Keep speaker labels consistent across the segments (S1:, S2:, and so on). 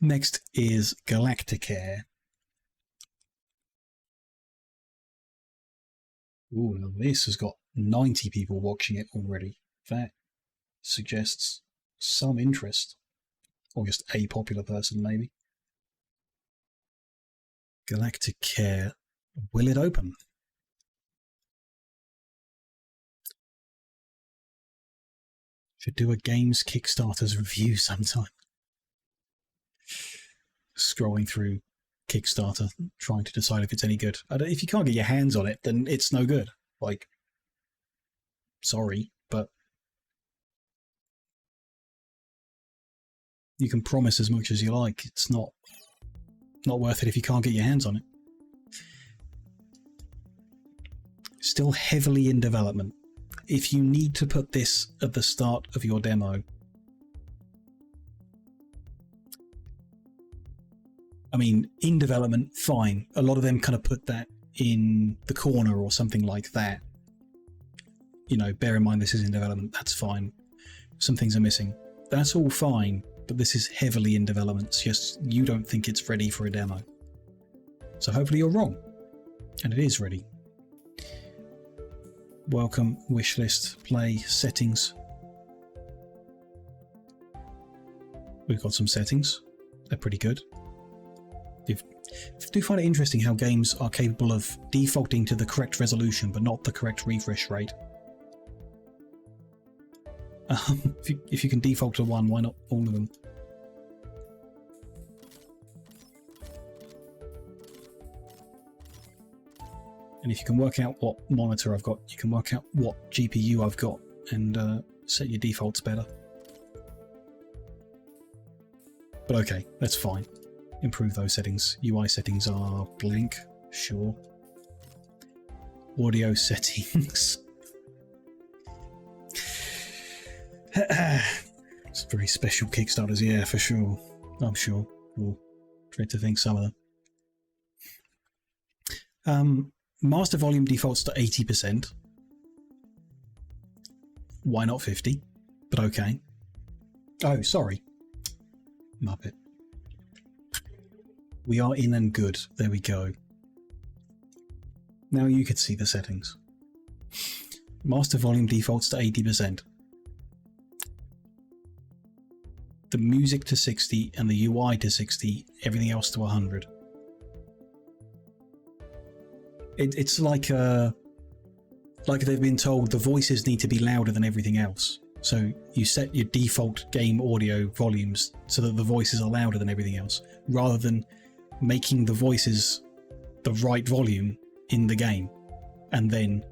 S1: Next is Galacticare. Ooh, now this has got 90 people watching it already. That suggests some interest. Or just a popular person, maybe. Galacticare. Will it open? Should do a games Kickstarter's review sometime. Scrolling through Kickstarter, trying to decide if it's any good. If you can't get your hands on it, then it's no good. Like, sorry, but you can promise as much as you like. It's not worth it if you can't get your hands on it. Still heavily in development. If you need to put this at the start of your demo, I mean, in development, fine. A lot of them kind of put that in the corner or something like that. You know, bear in mind this is in development, that's fine. Some things are missing. That's all fine, but this is heavily in development. It's just you don't think it's ready for a demo. So hopefully you're wrong. And it is ready. Welcome, wishlist, play, settings. We've got some settings. They're pretty good. I do find it interesting how games are capable of defaulting to the correct resolution but not the correct refresh rate. If you can default to one, why not all of them? And if you can work out what monitor I've got, you can work out what GPU I've got and set your defaults better. But okay, that's fine. Improve those settings. UI settings are blank, sure. Audio settings. It's very special Kickstarters, yeah, for sure. I'm sure. We'll try to think some of them. Master volume defaults to 80%. Why not 50? But okay. Oh, sorry. Muppet. We are in and good. There we go. Now you can see the settings. Master volume defaults to 80%. The music to 60 and the UI to 60, everything else to 100. It's like they've been told the voices need to be louder than everything else. So you set your default game audio volumes so that the voices are louder than everything else, rather than making the voices the right volume in the game and then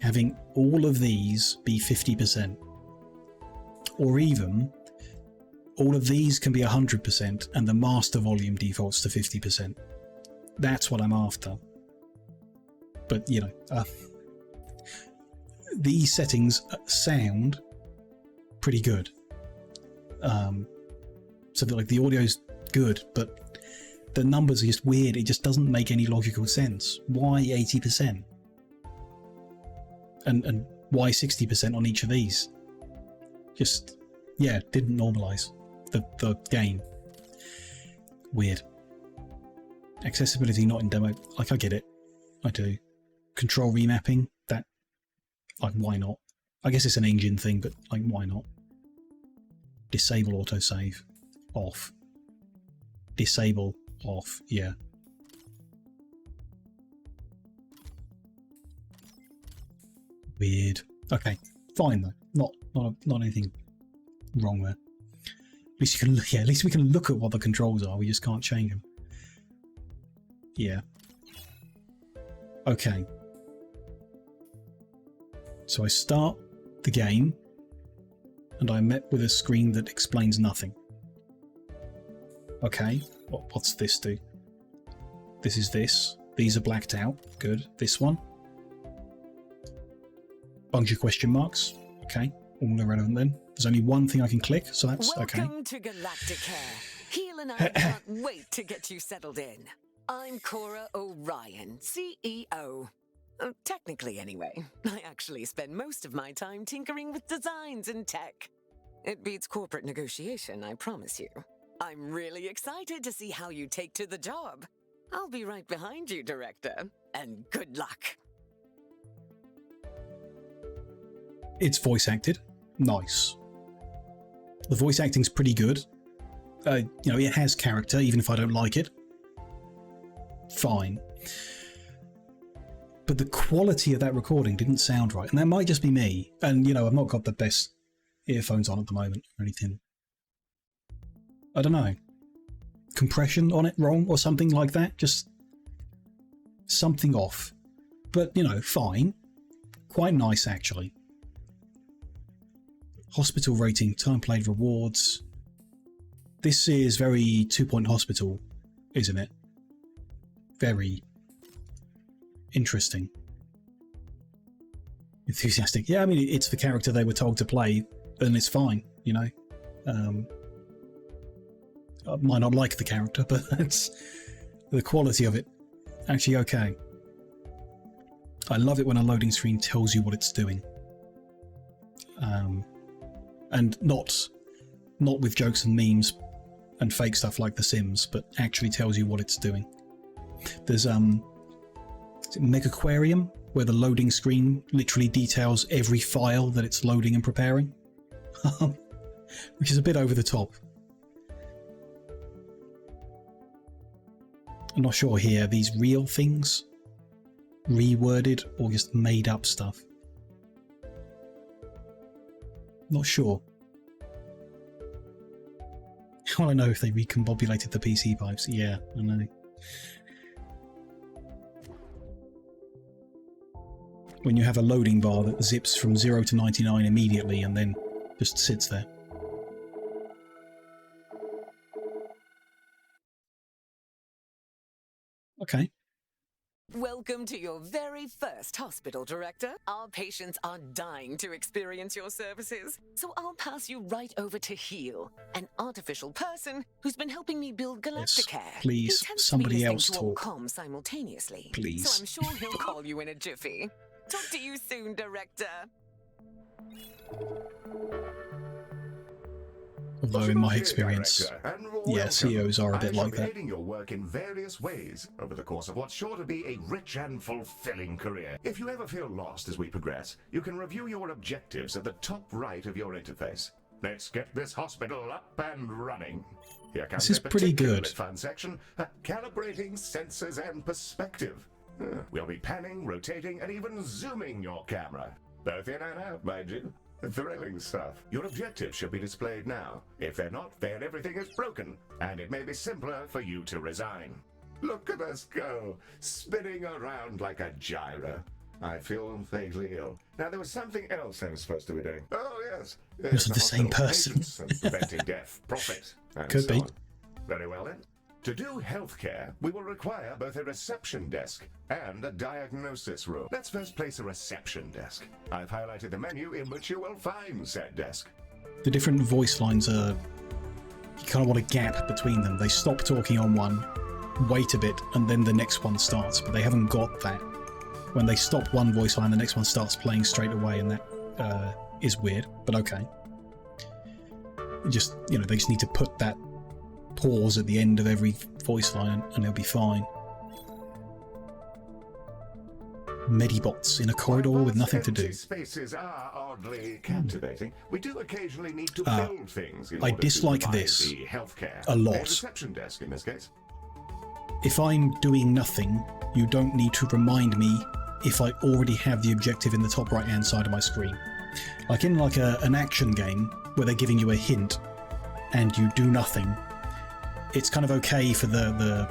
S1: having all of these be 50%. Or even all of these can be 100% and the master volume defaults to 50%. That's what I'm after. But, you know, these settings sound pretty good. So that, like, the audio's good, but the numbers are just weird. It just doesn't make any logical sense. Why 80%? And why 60% on each of these? Just, yeah, didn't normalize the game. Weird. Accessibility not in demo. Like, I get it. I do. Control remapping, that, like, why not? I guess it's an engine thing, but, like, why not? Disable autosave. Off. Disable. Off. Yeah. Weird. Okay. Fine, though. Not anything wrong there. At least you can look, yeah, at least we can look at what the controls are. We just can't change them. Yeah. Okay. So I start the game and I'm met with a screen that explains nothing. Okay, what's this do? This is this. These are blacked out. Good. This one. Bunch of question marks. Okay, all irrelevant then. There's only one thing I can click, so that's okay.
S2: Welcome to Galacticare. Heel and I can't wait to get you settled in. I'm Cora Orion, CEO. Technically, anyway. I actually spend most of my time tinkering with designs and tech. It beats corporate negotiation, I promise you. I'm really excited to see how you take to the job. I'll be right behind you, Director. And good luck.
S1: It's voice acted. Nice. The voice acting's pretty good. You know, it has character, even if I don't like it. Fine. But the quality of that recording didn't sound right. And that might just be me. And, you know, I've not got the best earphones on at the moment or anything. I don't know. Compression on it wrong or something like that. Just something off. But, you know, fine. Quite nice, actually. Hospital rating, time played rewards. This is very 2 Point Hospital, isn't it? Very interesting. Enthusiastic. Yeah, I mean, it's the character they were told to play, and it's fine, you know. I might not like the character, but it's the quality of it. Actually, okay. I love it when a loading screen tells you what it's doing. And not with jokes and memes and fake stuff like The Sims, but actually tells you what it's doing. There's Megaquarium, where the loading screen literally details every file that it's loading and preparing, which is a bit over the top. I'm not sure here, these real things, reworded or just made up stuff. Not sure. I want to know if they recombobulated the PC pipes. Yeah, I know. When you have a loading bar that zips from 0 to 99 immediately and then just sits there. Okay.
S2: Welcome to your very first hospital, Director. Our patients are dying to experience your services, so I'll pass you right over to Heal, an artificial person who's been helping me build Galacticare.
S1: Yes, please, somebody else
S2: to
S1: talk.
S2: comms simultaneously.
S1: Please.
S2: So I'm sure he'll call you in a jiffy. Talk to you soon, Director.
S1: Although in my experience, yeah, CEOs are a bit like that.
S3: Aiding your work in various ways over the course of what's sure to be a rich and fulfilling career. If you ever feel lost as we progress, you can review your objectives at the top right of your interface. Let's get this hospital up and running. Here comes
S1: This is pretty good.
S3: Fun section, calibrating sensors and perspective. We'll be panning, rotating, and even zooming your camera. Both in and out, mind you. Thrilling stuff. Your objectives should be displayed now. If they're not, then everything is broken, and it may be simpler for you to resign. Look at us go, spinning around like a gyro. I feel vaguely ill. Now, there was something else I was supposed to be doing. Oh, yes.
S1: Was it the same person?
S3: Preventing death, profit, and
S1: Could
S3: so
S1: be.
S3: on. Very well, then. To do healthcare, we will require both a reception desk and a diagnosis room. Let's first place a reception desk. I've highlighted the menu in which you will find said desk.
S1: The different voice lines are... You kind of want a gap between them. They stop talking on one, wait a bit, and then the next one starts, but they haven't got that. When they stop one voice line, the next one starts playing straight away, and that is weird, but okay. Just, you know, they just need to put that pause at the end of every voice line and they'll be fine. Medibots in a corridor with nothing to do.
S3: Spaces are oddly captivating. We do occasionally need to build things.
S1: I dislike this a lot.
S3: Reception desk in this case.
S1: If I'm doing nothing, you don't need to remind me if I already have the objective in the top right hand side of my screen. Like in an action game where they're giving you a hint and you do nothing, it's kind of okay for the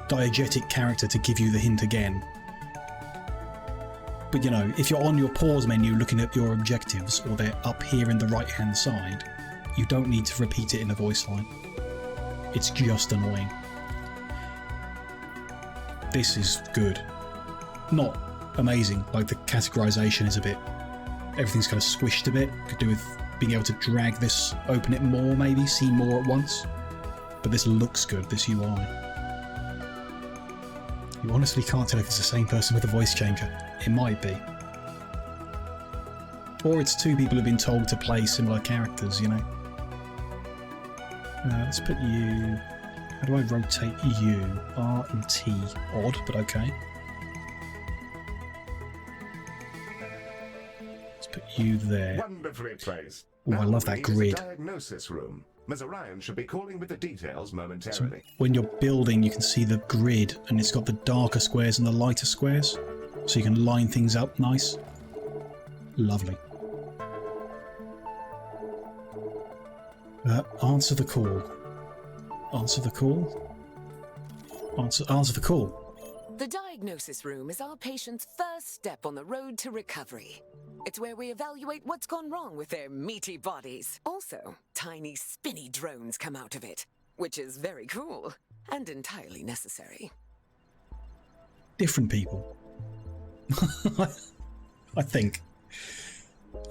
S1: diegetic character to give you the hint again. But you know, if you're on your pause menu looking at your objectives, or they're up here in the right hand side, you don't need to repeat it in the voice line. It's just annoying. This is good. Not amazing, like the categorization is a bit... Everything's kind of squished a bit. Could do with being able to drag this, open it more maybe, see more at once. But this looks good, this UI. You honestly can't tell if it's the same person with a voice changer. It might be. Or it's two people who've been told to play similar characters, you know. Let's put you... How do I rotate you? R and T. Odd, but okay. Let's put you there.
S3: Wonderfully placed.
S1: Oh, I love that grid.
S3: Diagnosis room. Ms. Orion should be calling with the details momentarily.
S1: So when you're building, you can see the grid, and it's got the darker squares and the lighter squares, so you can line things up nice. Lovely. Answer the call. Answer the call. Answer the call.
S2: The diagnosis room is our patient's first step on the road to recovery. It's where we evaluate what's gone wrong with their meaty bodies. Also, tiny spinny drones come out of it, which is very cool and entirely necessary.
S1: Different people. I think.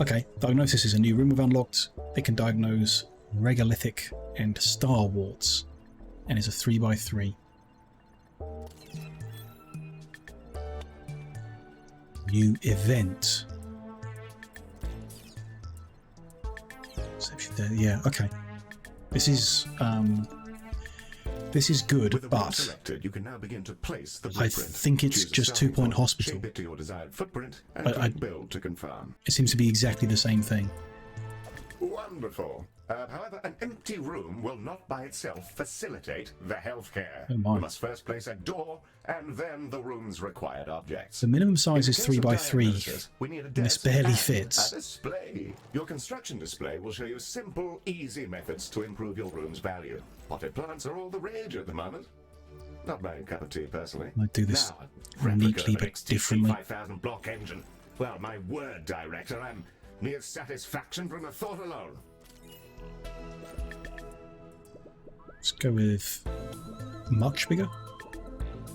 S1: Okay, diagnosis is a new room we've unlocked. It can diagnose regolithic and starwarts, and is a 3x3. New event. Yeah, okay. This is good, but
S3: selected, you can now begin to place the
S1: I think it's just 2 Point Hospital.
S3: Shape it to your desired footprint and build to confirm.
S1: It seems to be exactly the same thing.
S3: Wonderful. However, an empty room will not by itself facilitate the healthcare.
S1: Oh my.
S3: You must first place a door and then the room's required objects.
S1: The minimum size is
S3: In case of
S1: 3x3.
S3: diagnosis, we need a
S1: And this
S3: desk
S1: barely
S3: and
S1: fits.
S3: A display. Your construction display will show you simple, easy methods to improve your room's value. Potted plants are all the rage at the moment. Not my cup of tea, personally.
S1: I do this
S3: Now,
S1: neatly but differently.
S3: 5000 block engine. Well, my word, director, I'm mere satisfaction from the thought alone.
S1: Let's go with much bigger.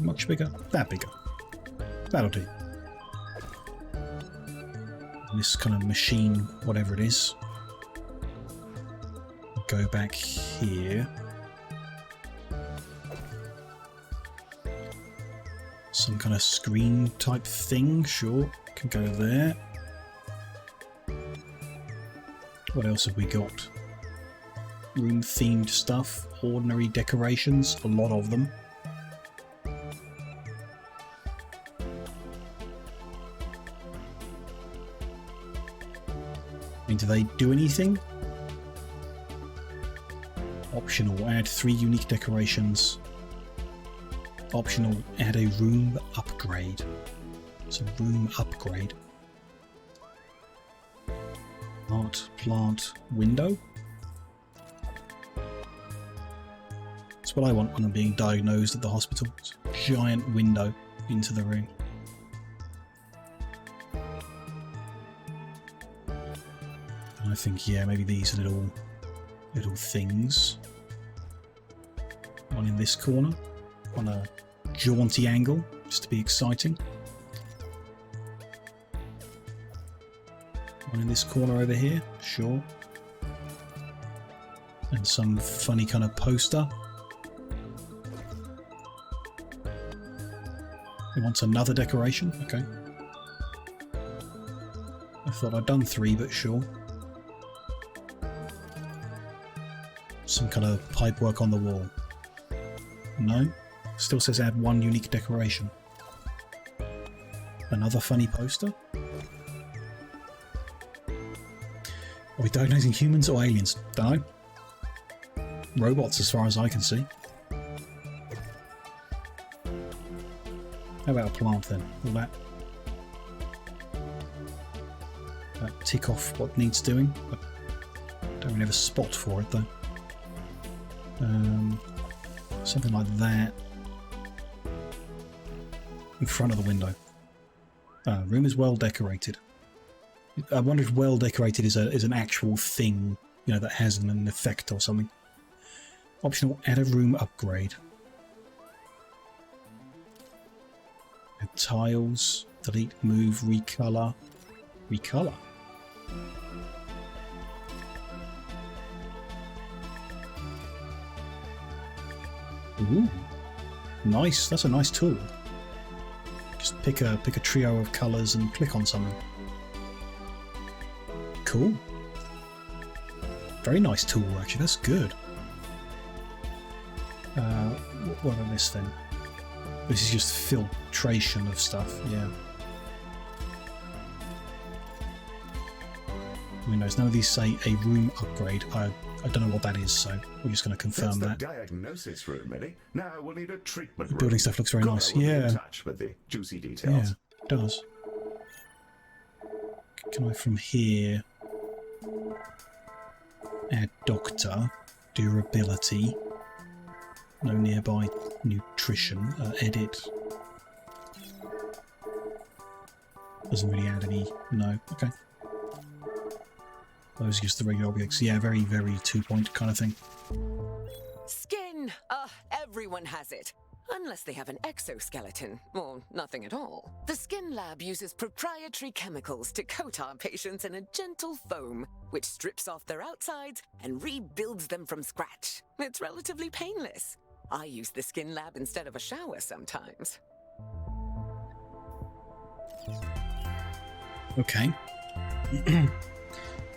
S1: Much bigger. That bigger. That'll do. And this kind of machine, whatever it is. Go back here. Some kind of screen type thing, sure. Can go there. What else have we got? Room themed stuff, ordinary decorations, a lot of them. I mean, do they do anything? Optional, add 3 unique decorations. Optional, add a room upgrade. It's a room upgrade. Art, plant, window. That's what I want when I'm being diagnosed at the hospital. It's a giant window into the room. And I think, yeah, maybe these little things. One in this corner, on a jaunty angle, just to be exciting. One in this corner over here, sure. And some funny kind of poster. He wants another decoration, okay. I thought I'd done 3, but sure. Some kind of pipework on the wall. No? Still says add 1 unique decoration. Another funny poster? Are we diagnosing humans or aliens? Don't know. Robots as far as I can see. How about a plant then? Will that tick off what needs doing? I don't really have a spot for it though. Something like that. In front of the window. Room is well decorated. I wonder if well decorated is an actual thing, you know, that has an effect or something. Optional, add a room upgrade. Add tiles, delete, move, recolor. Recolor? Ooh, nice. That's a nice tool. Just pick a trio of colours and click on something. Cool. Very nice tool, actually. That's good. what about this then? This is just filtration of stuff, yeah. Windows. None of these say a room upgrade. I don't know what that is, so we're just going to confirm that.
S3: That's the diagnosis room, ready? Now we'll need a treatment room.
S1: Building stuff looks very nice. Yeah.
S3: In touch with the juicy
S1: Yeah,
S3: details.
S1: it does. Can I from here add doctor, durability, no nearby nutrition, edit. Doesn't really add any, no, okay. Those are just the regular objects. Yeah, very, very 2-point kind of thing.
S2: Skin! Everyone has it. Unless they have an exoskeleton, or nothing at all. The Skin Lab uses proprietary chemicals to coat our patients in a gentle foam, which strips off their outsides and rebuilds them from scratch. It's relatively painless. I use the Skin Lab instead of a shower sometimes.
S1: Okay.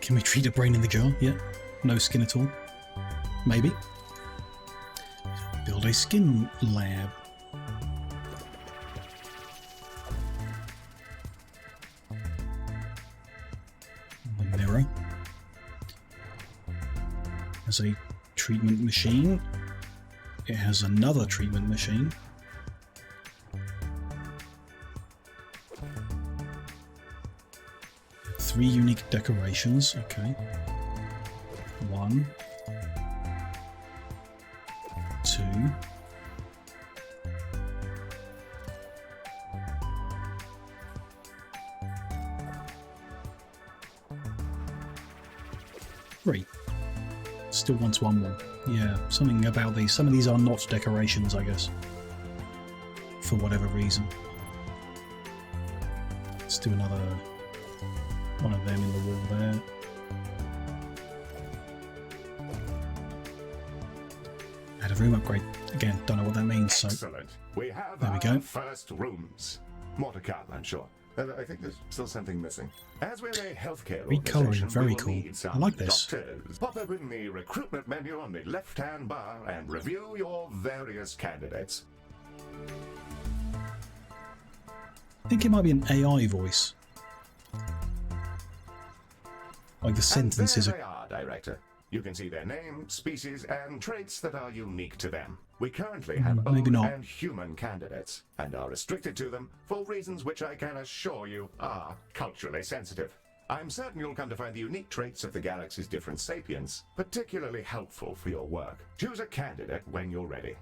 S1: Can we treat a brain in the jar? Yeah. No skin at all? Maybe. Build a skin lab. A mirror. Has a treatment machine. It has another treatment machine. Three unique decorations. Okay. 1, 2. Three. Still wants one more. Yeah, something about these. Some of these are not decorations, I guess. For whatever reason. Let's do another one of them in the wall there. Add a room upgrade. Again, don't know what that means. So
S3: Excellent. We have
S1: there we
S3: our
S1: go.
S3: first rooms. More to come, I'm sure. I think there's still something missing. As we're a healthcare
S1: Recolouring,
S3: organization,
S1: very
S3: we will
S1: cool.
S3: need some
S1: I like this.
S3: doctors. Pop open the recruitment menu on the left-hand bar and review your various candidates.
S1: I think it might be an AI voice. Like the sentences
S3: and
S1: are.
S3: there they are, Director. You can see their name, species, and traits that are unique to them. We currently have
S1: maybe
S3: old
S1: not.
S3: and human candidates, and are restricted to them for reasons which I can assure you are culturally sensitive. I'm certain you'll come to find the unique traits of the galaxy's different sapiens particularly helpful for your work. Choose a candidate when you're ready.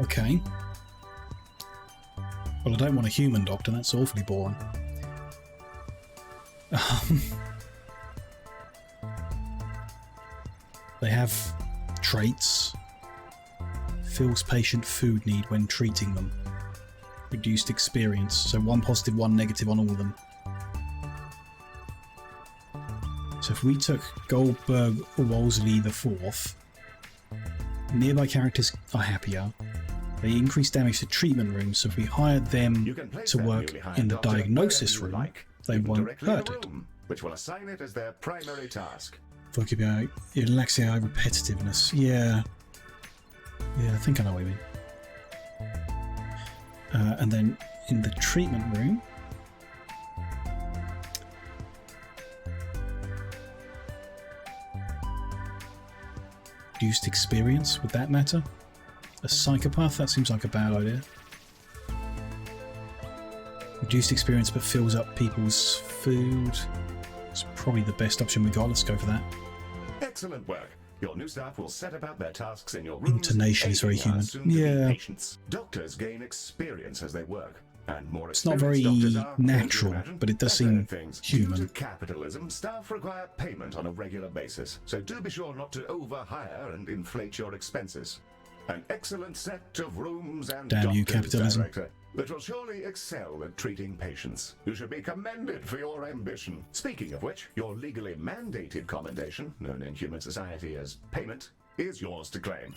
S1: Okay. Well, I don't want a human doctor. That's awfully boring. They have traits. Fills patient food need when treating them. Reduced experience. So 1 positive, 1 negative on all of them. So if we took Goldberg or Wolseley the 4th, nearby characters are happier. They increase damage to treatment rooms, so if we hired them
S3: You can place
S1: to
S3: that
S1: work
S3: newly hired
S1: in the
S3: doctor
S1: diagnosis
S3: wherever you
S1: room,
S3: like,
S1: they
S3: even
S1: won't
S3: directly in
S1: hurt
S3: the
S1: it.
S3: room, which will assign it as their primary task.
S1: Vocabulary, Galacticare repetitiveness. Yeah, I think I know what you mean. And then in the treatment room, reduced experience. Would that matter? A psychopath? That seems like a bad idea. Reduced experience but fills up people's food. It's probably the best option we got. Let's go for that.
S3: Excellent work. Your new staff will set about their tasks in your rooms.
S1: Intonation is very
S3: aiding our
S1: human.
S3: soon-to-be
S1: Yeah.
S3: patients. Doctors gain experience as they work, and more
S1: It's not
S3: experienced
S1: very
S3: doctors are,
S1: natural,
S3: as you imagine,
S1: but it does
S3: better
S1: seem
S3: at things.
S1: human.
S3: Due to capitalism, staff require payment on a regular basis, so do be sure not to overhire and inflate your expenses. An excellent set of rooms and
S1: Damn you,
S3: doctors,
S1: capitalism.
S3: Director, that will surely excel at treating patients. You should be commended for your ambition. Speaking of which, your legally mandated commendation, known in human society as payment, is yours to claim.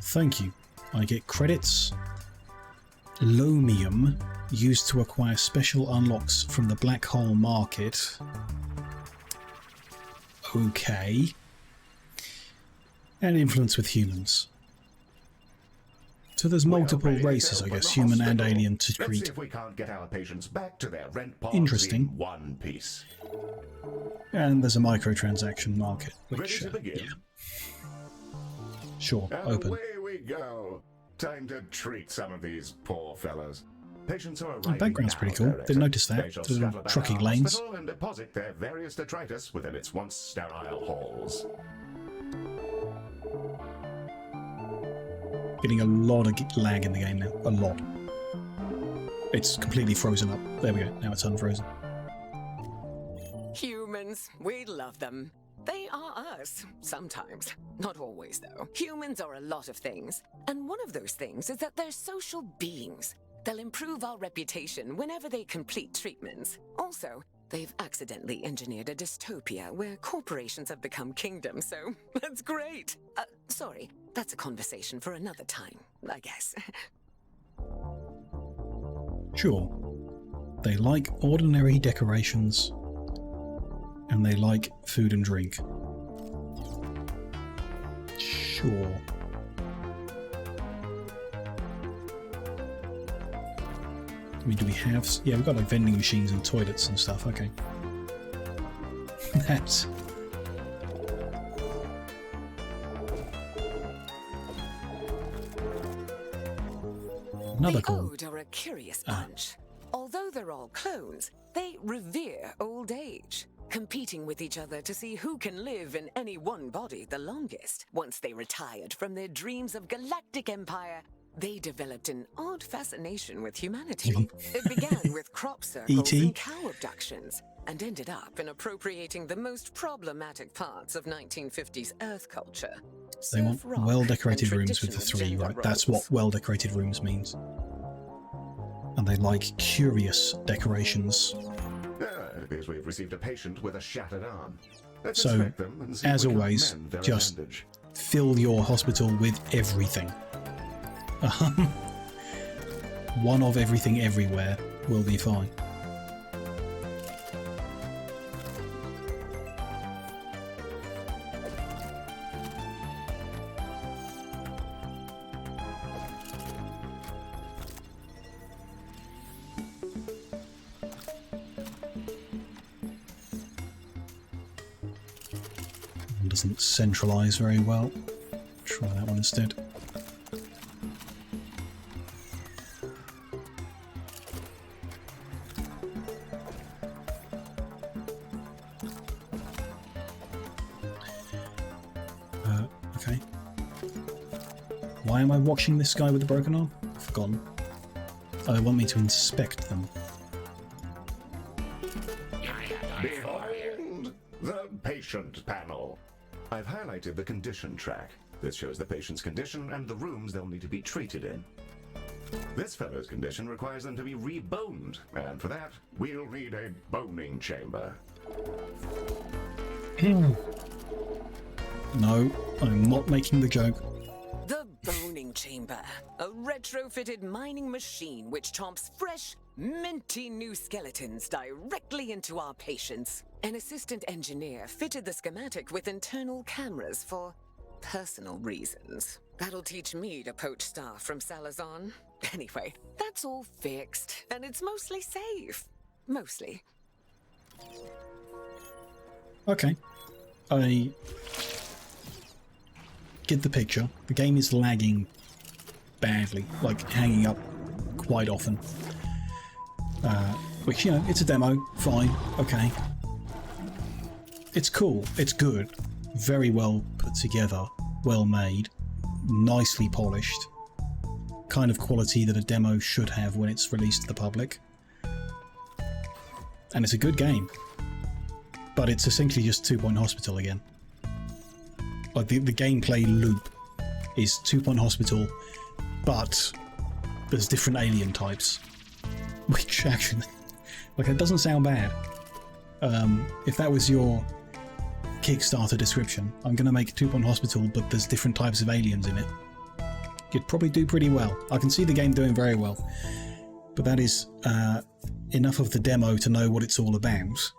S1: Thank you. I get credits. Lomium, used to acquire special unlocks from the black hole market. Okay. And influence with humans. So there's multiple races, I guess, human and alien, to
S3: Let's
S1: treat.
S3: see if we can't get our patients back to their rent pods
S1: Interesting.
S3: in one piece.
S1: And there's a microtransaction market,
S3: Ready
S1: which,
S3: to begin?
S1: yeah. Sure,
S3: And
S1: open.
S3: away we go. Time to treat some of these poor fellows. Patients are
S1: The
S3: arriving
S1: background's
S3: now,
S1: pretty cool.
S3: Director.
S1: Didn't notice
S3: They
S1: that.
S3: shall
S1: The
S3: scuttle about
S1: trucking
S3: our
S1: lanes.
S3: hospital and deposit their various detritus within its once sterile halls.
S1: Getting a lot of lag in the game now. A lot. It's completely frozen up. There we go. Now it's unfrozen.
S2: Humans, we love them. They are us, sometimes. Not always, though. Humans are a lot of things. And one of those things is that they're social beings. They'll improve our reputation whenever they complete treatments. Also, they've accidentally engineered a dystopia where corporations have become kingdoms, so that's great. Sorry, that's a conversation for another time, I guess.
S1: Sure. They like ordinary decorations. And they like food and drink. Sure. I mean, do we have... Yeah, we've got like vending machines and toilets and stuff. Okay. That's... Another
S2: The
S1: call.
S2: Ode are a curious bunch. Although they're all clones, they revere old age, competing with each other to see who can live in any one body the longest. Once they retired from their dreams of galactic empire, they developed an odd fascination with humanity. It began with crop circles
S1: E.T.?
S2: and cow abductions, and ended up in appropriating the most problematic parts of 1950s Earth culture.
S1: They want
S2: Surf rock
S1: well-decorated
S2: and
S1: rooms with the
S2: traditional
S1: 3,
S2: gender
S1: right? That's what
S2: roles.
S1: well-decorated rooms means. And they like curious decorations.
S3: It appears we've received a patient with a shattered arm. Let's
S1: So,
S3: inspect them and see
S1: as
S3: if we can
S1: always,
S3: mend their
S1: just
S3: bandage.
S1: fill your hospital with everything. One of everything everywhere will be fine. Doesn't centralize very well. Try that one instead. Okay. Why am I watching this guy with the broken arm? I've forgotten. Oh, they want me to inspect them.
S3: Behold the patient panel. I've highlighted the condition track. This shows the patient's condition and the rooms they'll need to be treated in. This fellow's condition requires them to be reboned, and for that, we'll need a boning chamber.
S1: No, I'm not making the joke.
S2: The Boning Chamber, a retrofitted mining machine which chomps fresh, minty new skeletons directly into our patients. An assistant engineer fitted the schematic with internal cameras for personal reasons. That'll teach me to poach staff from Salazar. Anyway, that's all fixed, and it's mostly safe. Mostly.
S1: Okay. I get the picture. The game is lagging badly, like hanging up quite often. Which, you know, it's a demo, fine, okay. It's cool, it's good, very well put together, well made, nicely polished, kind of quality that a demo should have when it's released to the public. And it's a good game. But it's essentially just 2 Point Hospital again. Like the gameplay loop is 2 Point Hospital, but there's different alien types. Which actually, like, it doesn't sound bad. If that was your Kickstarter description, I'm going to make 2 Point Hospital, but there's different types of aliens in it, you'd probably do pretty well. I can see the game doing very well. But that is enough of the demo to know what it's all about.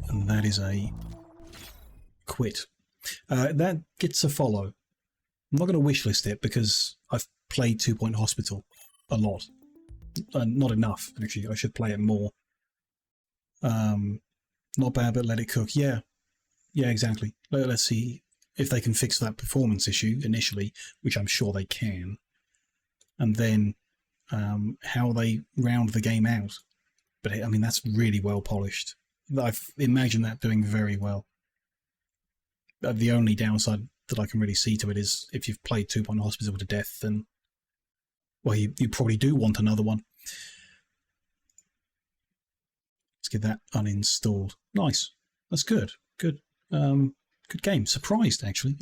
S1: And that is a quit. That gets a follow. I'm not going to wishlist it because I've played 2 Point Hospital a lot. Not enough, actually. I should play it more. Not bad, but let it cook. Yeah, exactly. Let's see if they can fix that performance issue initially, which I'm sure they can, and then how they round the game out. But I mean, that's really well polished. I've imagined that doing very well. The only downside that I can really see to it is if you've played 2 Point Hospital to death, then, well, you probably do want another one. Let's get that uninstalled. Nice. That's good. Good. Good game. Surprised, actually.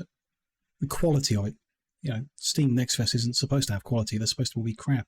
S1: The quality of it. You know, Steam Next Fest isn't supposed to have quality. They're supposed to all be crap.